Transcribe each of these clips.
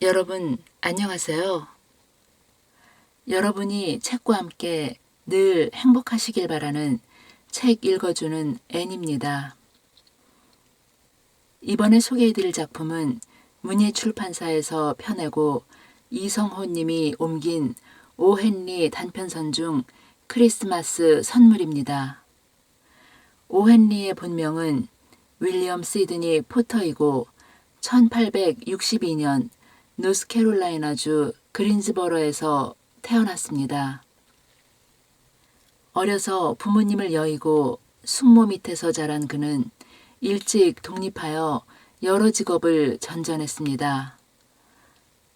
여러분, 안녕하세요. 여러분이 책과 함께 늘 행복하시길 바라는 책 읽어주는 앤입니다. 이번에 소개해드릴 작품은 문예출판사에서 펴내고 이성호 님이 옮긴 오 헨리 단편선 중 크리스마스 선물입니다. 오 헨리의 본명은 윌리엄 시드니 포터이고 1862년 노스캐롤라이나주 그린즈버러에서 태어났습니다. 어려서 부모님을 여의고 숙모 밑에서 자란 그는 일찍 독립하여 여러 직업을 전전했습니다.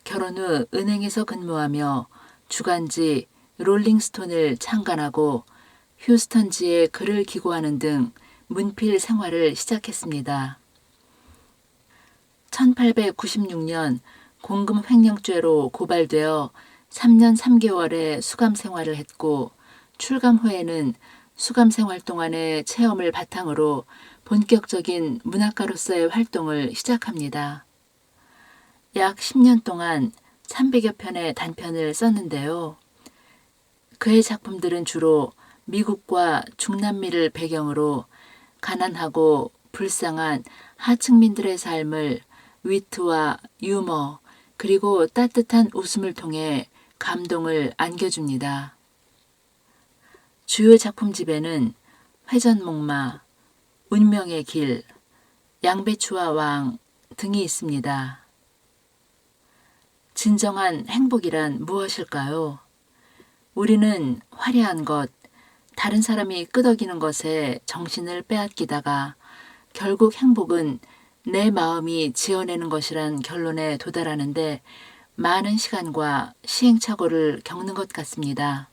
결혼 후 은행에서 근무하며 주간지 롤링스톤을 창간하고 휴스턴지에 글을 기고하는 등 문필 생활을 시작했습니다. 1896년 공금 횡령죄로 고발되어 3년 3개월의 수감 생활을 했고 출감 후에는 수감 생활 동안의 체험을 바탕으로 본격적인 문학가로서의 활동을 시작합니다. 약 10년 동안 300여 편의 단편을 썼는데요. 그의 작품들은 주로 미국과 중남미를 배경으로 가난하고 불쌍한 하층민들의 삶을 위트와 유머 그리고 따뜻한 웃음을 통해 감동을 안겨줍니다. 주요 작품집에는 회전목마, 운명의 길, 양배추와 왕 등이 있습니다. 진정한 행복이란 무엇일까요? 우리는 화려한 것, 다른 사람이 끄덕이는 것에 정신을 빼앗기다가 결국 행복은 내 마음이 지어내는 것이란 결론에 도달하는데 많은 시간과 시행착오를 겪는 것 같습니다.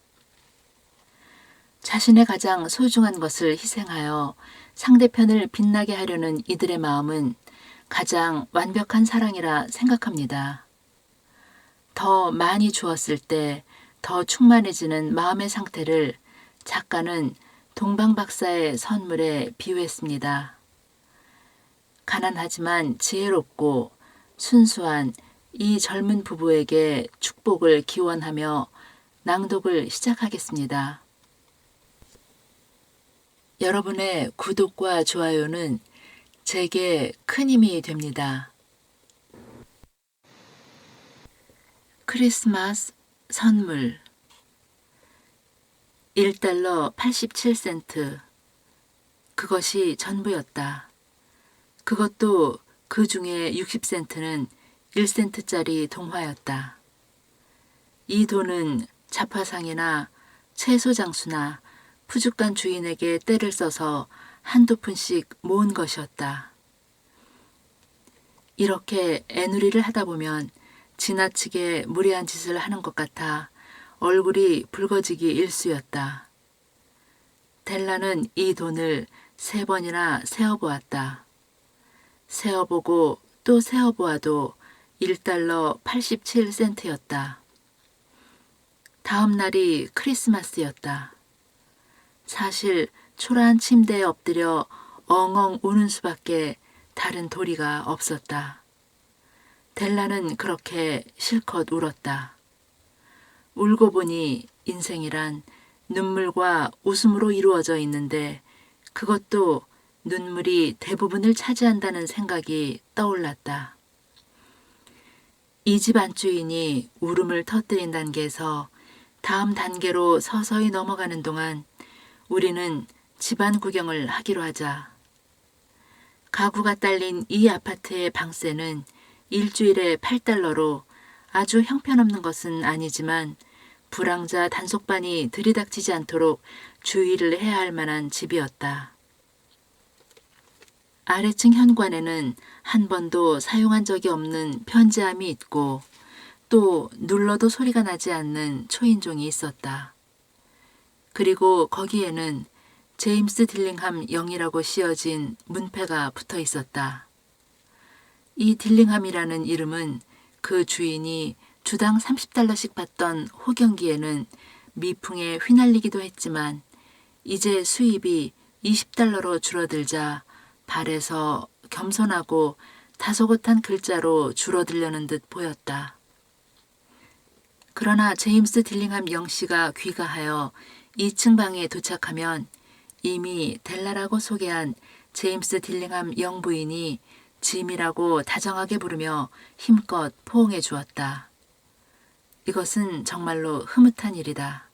자신의 가장 소중한 것을 희생하여 상대편을 빛나게 하려는 이들의 마음은 가장 완벽한 사랑이라 생각합니다. 더 많이 주었을 때 더 충만해지는 마음의 상태를 작가는 동방박사의 선물에 비유했습니다. 가난하지만 지혜롭고 순수한 이 젊은 부부에게 축복을 기원하며 낭독을 시작하겠습니다. 여러분의 구독과 좋아요는 제게 큰 힘이 됩니다. 크리스마스 선물 1달러 87센트 그것이 전부였다. 그것도 그 중에 60센트는 1센트짜리 동화였다. 이 돈은 잡화상이나 채소장수나 푸죽간 주인에게 떼를 써서 한두 푼씩 모은 것이었다. 이렇게 애누리를 하다 보면 지나치게 무례한 짓을 하는 것 같아 얼굴이 붉어지기 일쑤였다. 델라는 이 돈을 3번이나 세어보았다. 세어보고 또 세어보아도 1달러 87센트였다. 다음 날이 크리스마스였다. 사실 초라한 침대에 엎드려 엉엉 우는 수밖에 다른 도리가 없었다. 델라는 그렇게 실컷 울었다. 울고 보니 인생이란 눈물과 웃음으로 이루어져 있는데 그것도 눈물이 대부분을 차지한다는 생각이 떠올랐다. 이 집 안주인이 울음을 터뜨린 단계에서 다음 단계로 서서히 넘어가는 동안 우리는 집안 구경을 하기로 하자. 가구가 딸린 이 아파트의 방세는 일주일에 8달러로 아주 형편없는 것은 아니지만 불황자 단속반이 들이닥치지 않도록 주의를 해야 할 만한 집이었다. 아래층 현관에는 한 번도 사용한 적이 없는 편지함이 있고 또 눌러도 소리가 나지 않는 초인종이 있었다. 그리고 거기에는 제임스 딜링함 영이라고 씌어진 문패가 붙어 있었다. 이 딜링함이라는 이름은 그 주인이 주당 30달러씩 받던 호경기에는 미풍에 휘날리기도 했지만 이제 수입이 20달러로 줄어들자 발에서 겸손하고 다소곳한 글자로 줄어들려는 듯 보였다. 그러나 제임스 딜링함 영씨가 귀가하여 2층 방에 도착하면 이미 델라라고 소개한 제임스 딜링함 영부인이 짐이라고 다정하게 부르며 힘껏 포옹해 주었다. 이것은 정말로 흐뭇한 일이다.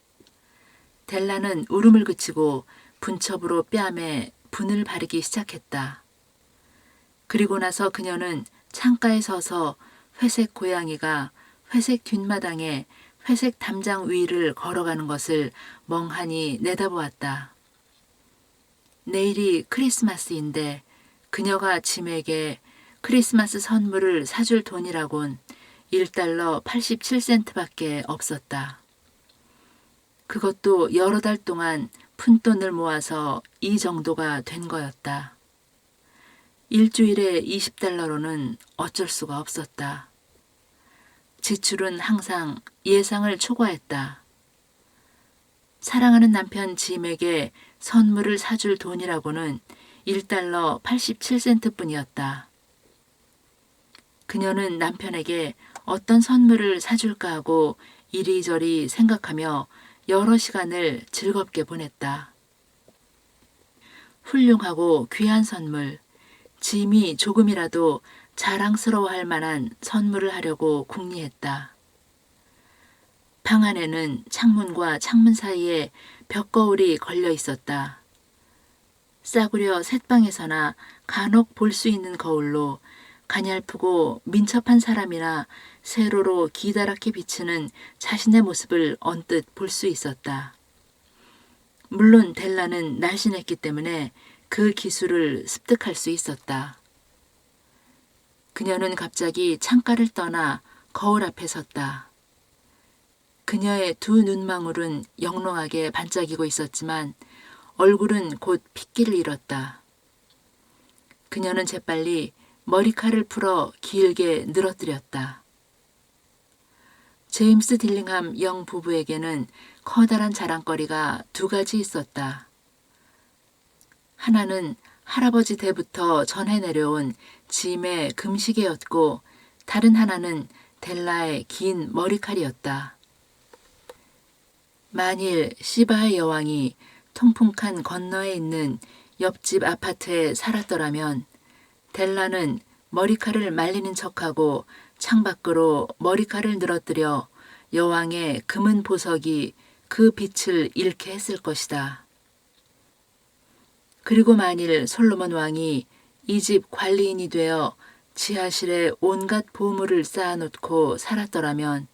델라는 울음을 그치고 분첩으로 뺨에 분을 바르기 시작했다. 그리고 나서 그녀는 창가에 서서 회색 고양이가 회색 뒷마당에 회색 담장 위를 걸어가는 것을 멍하니 내다보았다. 내일이 크리스마스인데 그녀가 짐에게 크리스마스 선물을 사줄 돈이라곤 1달러 87센트밖에 없었다. 그것도 여러 달 동안 푼돈을 모아서 이 정도가 된 거였다. 일주일에 20달러로는 어쩔 수가 없었다. 지출은 항상 예상을 초과했다. 사랑하는 남편 짐에게 선물을 사줄 돈이라고는 1달러 87센트뿐이었다. 그녀는 남편에게 어떤 선물을 사줄까 하고 이리저리 생각하며 여러 시간을 즐겁게 보냈다. 훌륭하고 귀한 선물, 짐이 조금이라도 자랑스러워할 만한 선물을 하려고 궁리했다. 방 안에는 창문과 창문 사이에 벽거울이 걸려 있었다. 싸구려 셋방에서나 간혹 볼 수 있는 거울로 가냘프고 민첩한 사람이나 세로로 기다랗게 비치는 자신의 모습을 언뜻 볼 수 있었다. 물론 델라는 날씬했기 때문에 그 기술을 습득할 수 있었다. 그녀는 갑자기 창가를 떠나 거울 앞에 섰다. 그녀의 두 눈망울은 영롱하게 반짝이고 있었지만 얼굴은 곧 핏기를 잃었다. 그녀는 재빨리 머리칼을 풀어 길게 늘어뜨렸다. 제임스 딜링함 영 부부에게는 커다란 자랑거리가 두 가지 있었다. 하나는 할아버지 때부터 전해 내려온 짐의 금시계였고 다른 하나는 델라의 긴 머리칼이었다. 만일 시바의 여왕이 통풍칸 건너에 있는 옆집 아파트에 살았더라면 델라는 머리칼을 말리는 척하고 창밖으로 머리칼을 늘어뜨려 여왕의 금은 보석이 그 빛을 잃게 했을 것이다. 그리고 만일 솔로몬 왕이 이 집 관리인이 되어 지하실에 온갖 보물을 쌓아놓고 살았더라면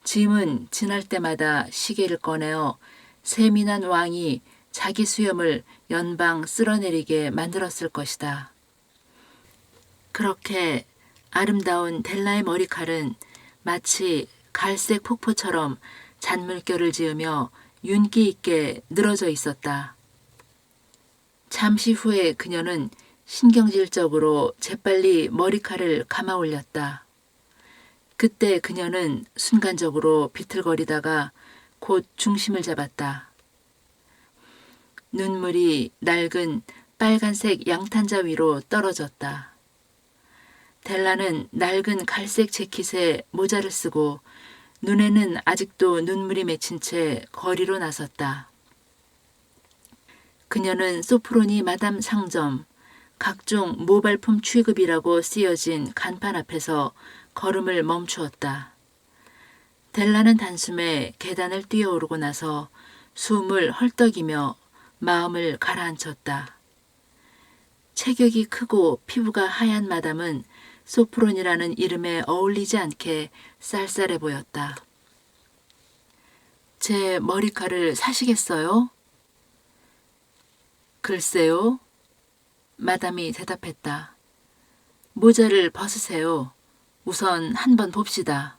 짐은 지날 때마다 시계를 꺼내어 세민한 왕이 자기 수염을 연방 쓸어내리게 만들었을 것이다. 그렇게 아름다운 델라의 머리칼은 마치 갈색 폭포처럼 잔물결을 지으며 윤기 있게 늘어져 있었다. 잠시 후에 그녀는 신경질적으로 재빨리 머리칼을 감아 올렸다. 그때 그녀는 순간적으로 비틀거리다가 곧 중심을 잡았다. 눈물이 낡은 빨간색 양탄자 위로 떨어졌다. 델라는 낡은 갈색 재킷에 모자를 쓰고 눈에는 아직도 눈물이 맺힌 채 거리로 나섰다. 그녀는 소프로니 마담 상점, 각종 모발품 취급이라고 쓰여진 간판 앞에서 걸음을 멈추었다. 델라는 단숨에 계단을 뛰어오르고 나서 숨을 헐떡이며 마음을 가라앉혔다. 체격이 크고 피부가 하얀 마담은 소프론이라는 이름에 어울리지 않게 쌀쌀해 보였다. 제 머리칼을 사시겠어요? 글쎄요. 마담이 대답했다. 모자를 벗으세요. 우선 한번 봅시다.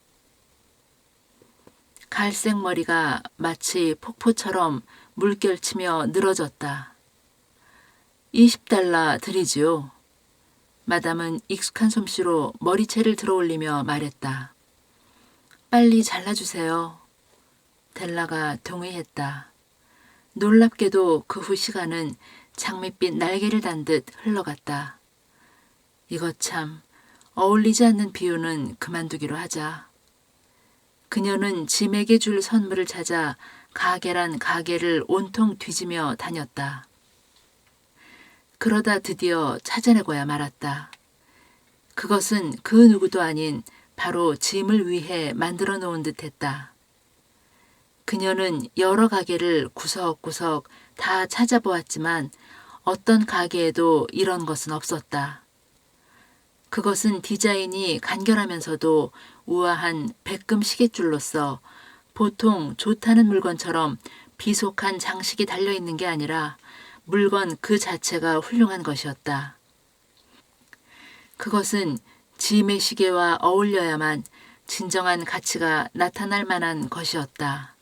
갈색 머리가 마치 폭포처럼 물결치며 늘어졌다. 20달러 드리지요. 마담은 익숙한 솜씨로 머리채를 들어올리며 말했다. 빨리 잘라주세요. 델라가 동의했다. 놀랍게도 그 후 시간은 장밋빛 날개를 단 듯 흘러갔다. 이것 참 어울리지 않는 비유는 그만두기로 하자. 그녀는 짐에게 줄 선물을 찾아 가게란 가게를 온통 뒤지며 다녔다. 그러다 드디어 찾아내고야 말았다. 그것은 그 누구도 아닌 바로 짐을 위해 만들어 놓은 듯했다. 그녀는 여러 가게를 구석구석 다 찾아보았지만 어떤 가게에도 이런 것은 없었다. 그것은 디자인이 간결하면서도 우아한 백금 시계줄로서 보통 좋다는 물건처럼 비속한 장식이 달려있는 게 아니라 물건 그 자체가 훌륭한 것이었다. 그것은 짐의 시계와 어울려야만 진정한 가치가 나타날 만한 것이었다.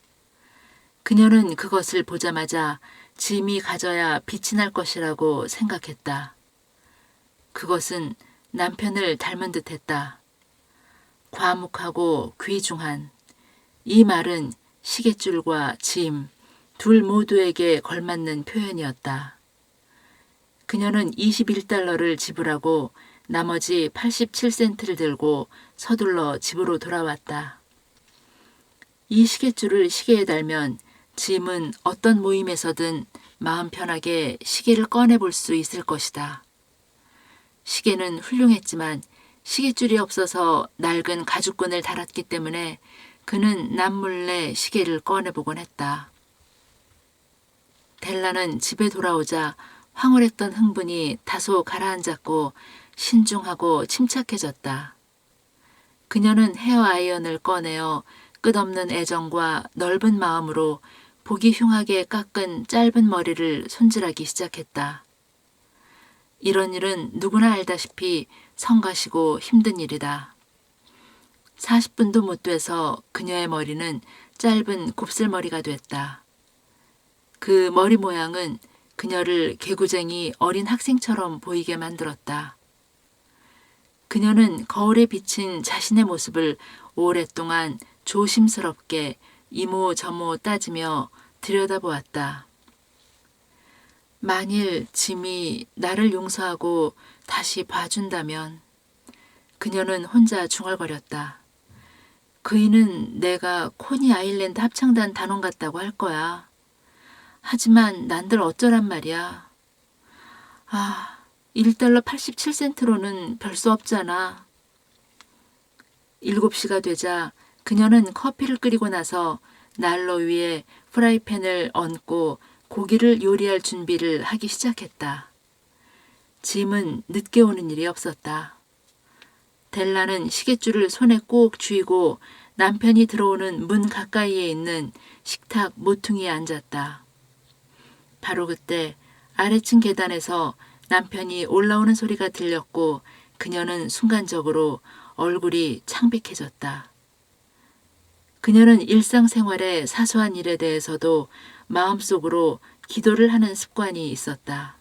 그녀는 그것을 보자마자 짐이 가져야 빛이 날 것이라고 생각했다. 그것은 남편을 닮은 듯했다. 과묵하고 귀중한 이 말은 시계줄과 짐 둘 모두에게 걸맞는 표현이었다. 그녀는 21달러를 지불하고 나머지 87센트를 들고 서둘러 집으로 돌아왔다. 이 시계줄을 시계에 달면 짐은 어떤 모임에서든 마음 편하게 시계를 꺼내볼 수 있을 것이다. 시계는 훌륭했지만 시계줄이 없어서 낡은 가죽끈을 달았기 때문에 그는 남몰래 시계를 꺼내보곤 했다. 델라는 집에 돌아오자 황홀했던 흥분이 다소 가라앉았고 신중하고 침착해졌다. 그녀는 헤어 아이언을 꺼내어 끝없는 애정과 넓은 마음으로 보기 흉하게 깎은 짧은 머리를 손질하기 시작했다. 이런 일은 누구나 알다시피 성가시고 힘든 일이다. 40분도 못 돼서 그녀의 머리는 짧은 곱슬머리가 됐다. 그 머리 모양은 그녀를 개구쟁이 어린 학생처럼 보이게 만들었다. 그녀는 거울에 비친 자신의 모습을 오랫동안 조심스럽게 이모저모 따지며 들여다보았다. 만일 짐이 나를 용서하고 다시 봐준다면 그녀는 혼자 중얼거렸다. 그이는 내가 코니 아일랜드 합창단 단원 같다고 할 거야. 하지만 난들 어쩌란 말이야. 1달러 87센트로는 별 수 없잖아. 7시가 되자 그녀는 커피를 끓이고 나서 난로 위에 프라이팬을 얹고 고기를 요리할 준비를 하기 시작했다. 짐은 늦게 오는 일이 없었다. 델라는 시계줄을 손에 꼭 쥐고 남편이 들어오는 문 가까이에 있는 식탁 모퉁이에 앉았다. 바로 그때 아래층 계단에서 남편이 올라오는 소리가 들렸고 그녀는 순간적으로 얼굴이 창백해졌다. 그녀는 일상생활의 사소한 일에 대해서도 마음속으로 기도를 하는 습관이 있었다.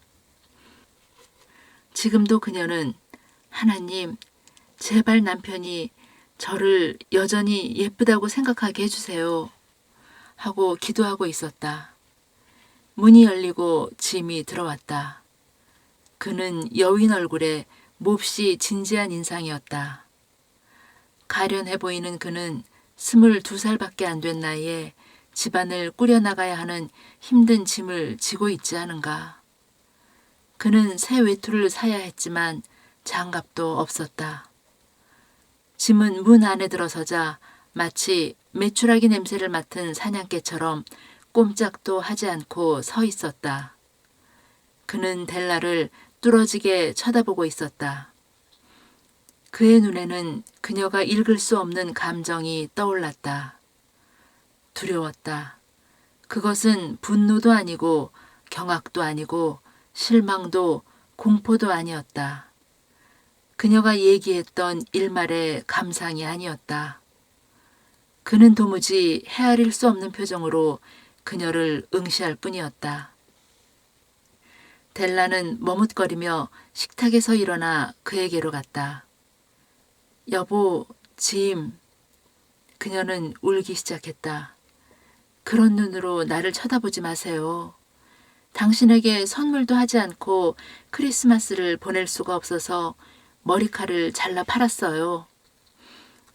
지금도 그녀는 하나님, 제발 남편이 저를 여전히 예쁘다고 생각하게 해주세요 하고 기도하고 있었다. 문이 열리고 짐이 들어왔다. 그는 여윈 얼굴에 몹시 진지한 인상이었다. 가련해 보이는 그는 22살밖에 안 된 나이에 집안을 꾸려나가야 하는 힘든 짐을 지고 있지 않은가. 그는 새 외투를 사야 했지만 장갑도 없었다. 짐은 문 안에 들어서자 마치 메추라기 냄새를 맡은 사냥개처럼 꼼짝도 하지 않고 서 있었다. 그는 델라를 뚫어지게 쳐다보고 있었다. 그의 눈에는 그녀가 읽을 수 없는 감정이 떠올랐다. 두려웠다. 그것은 분노도 아니고 경악도 아니고 실망도 공포도 아니었다. 그녀가 얘기했던 일말의 감상이 아니었다. 그는 도무지 헤아릴 수 없는 표정으로 그녀를 응시할 뿐이었다. 델라는 머뭇거리며 식탁에서 일어나 그에게로 갔다. 여보, 짐. 그녀는 울기 시작했다. 그런 눈으로 나를 쳐다보지 마세요. 당신에게 선물도 하지 않고 크리스마스를 보낼 수가 없어서 머리칼을 잘라 팔았어요.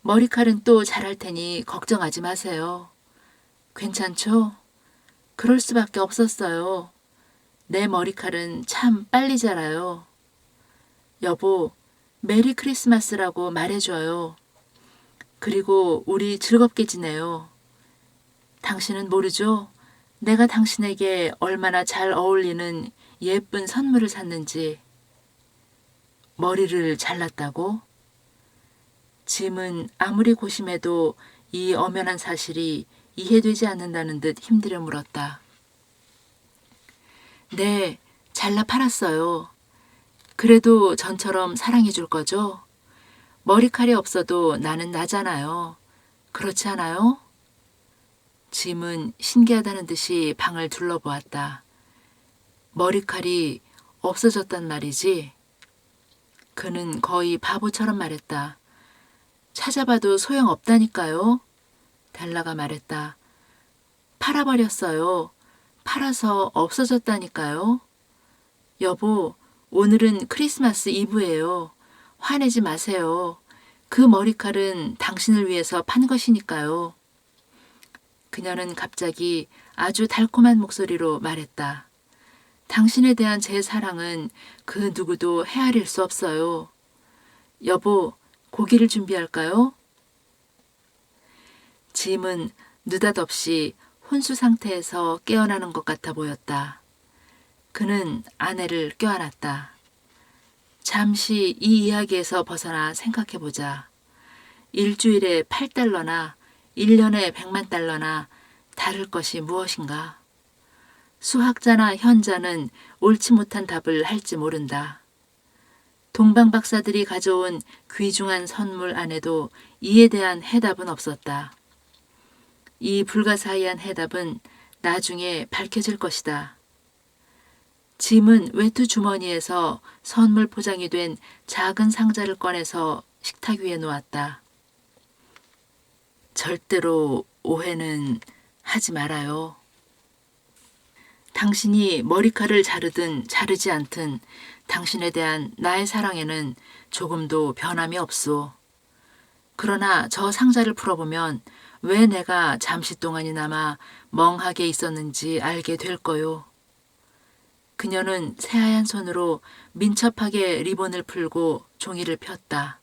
머리칼은 또 자랄 테니 걱정하지 마세요. 괜찮죠? 그럴 수밖에 없었어요. 내 머리칼은 참 빨리 자라요. 여보, 메리 크리스마스라고 말해줘요. 그리고 우리 즐겁게 지내요. 당신은 모르죠? 내가 당신에게 얼마나 잘 어울리는 예쁜 선물을 샀는지. 머리를 잘랐다고? 짐은 아무리 고심해도 이 엄연한 사실이 이해되지 않는다는 듯 힘들여 물었다. 네, 잘라 팔았어요. 그래도 전처럼 사랑해 줄 거죠? 머리칼이 없어도 나는 나잖아요. 그렇지 않아요? 짐은 신기하다는 듯이 방을 둘러보았다. 머리칼이 없어졌단 말이지? 그는 거의 바보처럼 말했다. 찾아봐도 소용없다니까요. 델라가 말했다. 팔아버렸어요. 팔아서 없어졌다니까요. 여보, 오늘은 크리스마스 이브예요. 화내지 마세요. 그 머리칼은 당신을 위해서 판 것이니까요. 그녀는 갑자기 아주 달콤한 목소리로 말했다. 당신에 대한 제 사랑은 그 누구도 헤아릴 수 없어요. 여보, 고기를 준비할까요? 짐은 느닷없이 혼수 상태에서 깨어나는 것 같아 보였다. 그는 아내를 껴안았다. 잠시 이 이야기에서 벗어나 생각해보자. 일주일에 8달러나 1년에 100만 달러나 다를 것이 무엇인가? 수학자나 현자는 옳지 못한 답을 할지 모른다. 동방 박사들이 가져온 귀중한 선물 안에도 이에 대한 해답은 없었다. 이 불가사의한 해답은 나중에 밝혀질 것이다. 짐은 외투 주머니에서 선물 포장이 된 작은 상자를 꺼내서 식탁 위에 놓았다. 절대로 오해는 하지 말아요. 당신이 머리칼을 자르든 자르지 않든 당신에 대한 나의 사랑에는 조금도 변함이 없소. 그러나 저 상자를 풀어보면 왜 내가 잠시 동안이나마 멍하게 있었는지 알게 될 거요. 그녀는 새하얀 손으로 민첩하게 리본을 풀고 종이를 폈다.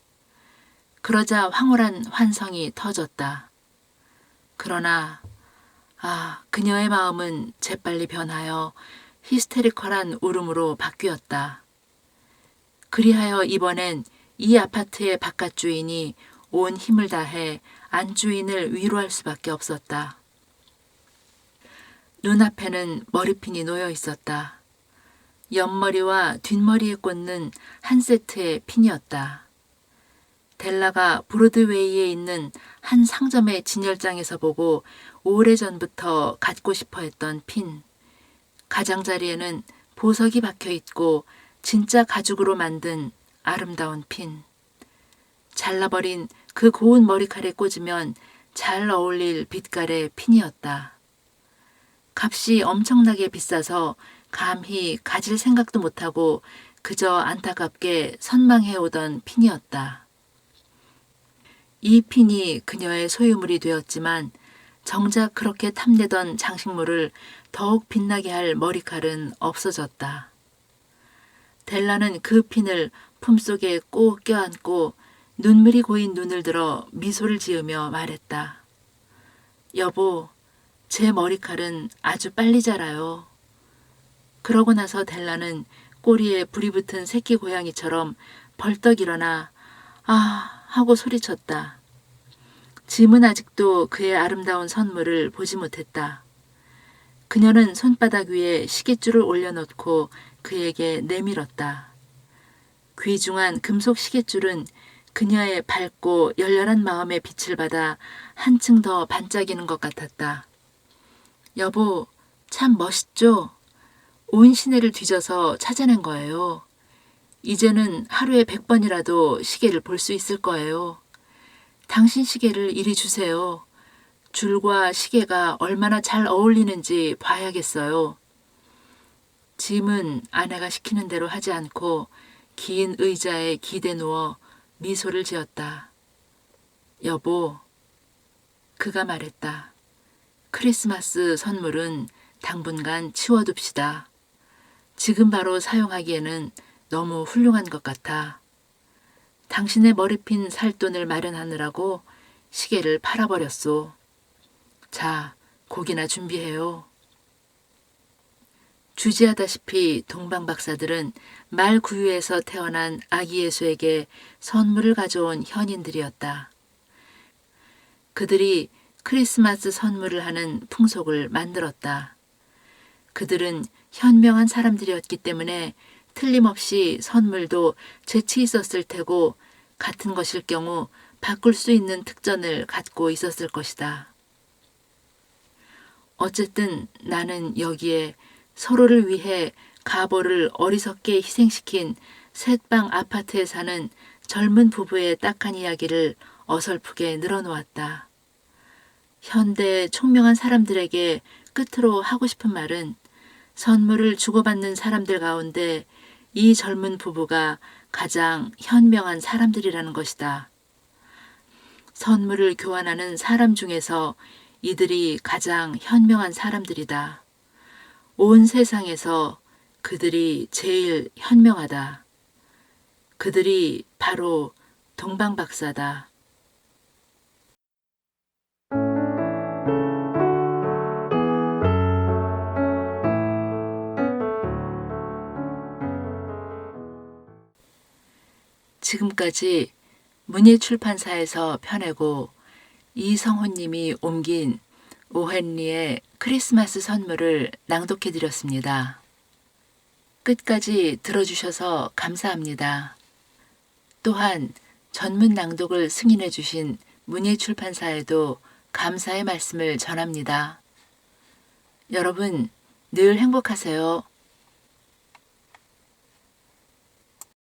그러자 황홀한 환성이 터졌다. 그러나 그녀의 마음은 재빨리 변하여 히스테리컬한 울음으로 바뀌었다. 그리하여 이번엔 이 아파트의 바깥 주인이 온 힘을 다해 안 주인을 위로할 수밖에 없었다. 눈앞에는 머리핀이 놓여 있었다. 옆머리와 뒷머리에 꽂는 한 세트의 핀이었다. 델라가 브로드웨이에 있는 한 상점의 진열장에서 보고 오래전부터 갖고 싶어 했던 핀. 가장자리에는 보석이 박혀 있고 진짜 가죽으로 만든 아름다운 핀. 잘라버린 그 고운 머리칼에 꽂으면 잘 어울릴 빛깔의 핀이었다. 값이 엄청나게 비싸서 감히 가질 생각도 못하고 그저 안타깝게 선망해오던 핀이었다. 이 핀이 그녀의 소유물이 되었지만 정작 그렇게 탐내던 장식물을 더욱 빛나게 할 머리칼은 없어졌다. 델라는 그 핀을 품속에 꼭 껴안고 눈물이 고인 눈을 들어 미소를 지으며 말했다. 여보, 제 머리칼은 아주 빨리 자라요. 그러고 나서 델라는 꼬리에 불이 붙은 새끼 고양이처럼 벌떡 일어나 하고 소리쳤다. 짐은 아직도 그의 아름다운 선물을 보지 못했다. 그녀는 손바닥 위에 시계줄을 올려놓고 그에게 내밀었다. 귀중한 금속 시계줄은 그녀의 밝고 열렬한 마음의 빛을 받아 한층 더 반짝이는 것 같았다. 여보, 참 멋있죠? 온 시내를 뒤져서 찾아낸 거예요. 이제는 하루에 100번이라도 시계를 볼 수 있을 거예요. 당신 시계를 이리 주세요. 줄과 시계가 얼마나 잘 어울리는지 봐야겠어요. 짐은 아내가 시키는 대로 하지 않고 긴 의자에 기대 누워 미소를 지었다. 여보, 그가 말했다. 크리스마스 선물은 당분간 치워둡시다. 지금 바로 사용하기에는 너무 훌륭한 것 같아. 당신의 머리핀 살 돈을 마련하느라고 시계를 팔아버렸소. 자, 고기나 준비해요. 주지하다시피 동방박사들은 말 구유에서 태어난 아기 예수에게 선물을 가져온 현인들이었다. 그들이 크리스마스 선물을 하는 풍속을 만들었다. 그들은 현명한 사람들이었기 때문에 틀림없이 선물도 재치 있었을 테고 같은 것일 경우 바꿀 수 있는 특전을 갖고 있었을 것이다. 어쨌든 나는 여기에 서로를 위해 가보를 어리석게 희생시킨 셋방 아파트에 사는 젊은 부부의 딱한 이야기를 어설프게 늘어놓았다. 현대의 총명한 사람들에게 끝으로 하고 싶은 말은 선물을 주고받는 사람들 가운데 이 젊은 부부가 가장 현명한 사람들이라는 것이다. 선물을 교환하는 사람 중에서 이들이 가장 현명한 사람들이다. 온 세상에서 그들이 제일 현명하다. 그들이 바로 동방박사다. 지금까지 문예출판사에서 펴내고 이성호님이 옮긴 오헨리의 크리스마스 선물을 낭독해드렸습니다. 끝까지 들어주셔서 감사합니다. 또한 전문 낭독을 승인해주신 문예출판사에도 감사의 말씀을 전합니다. 여러분 늘 행복하세요.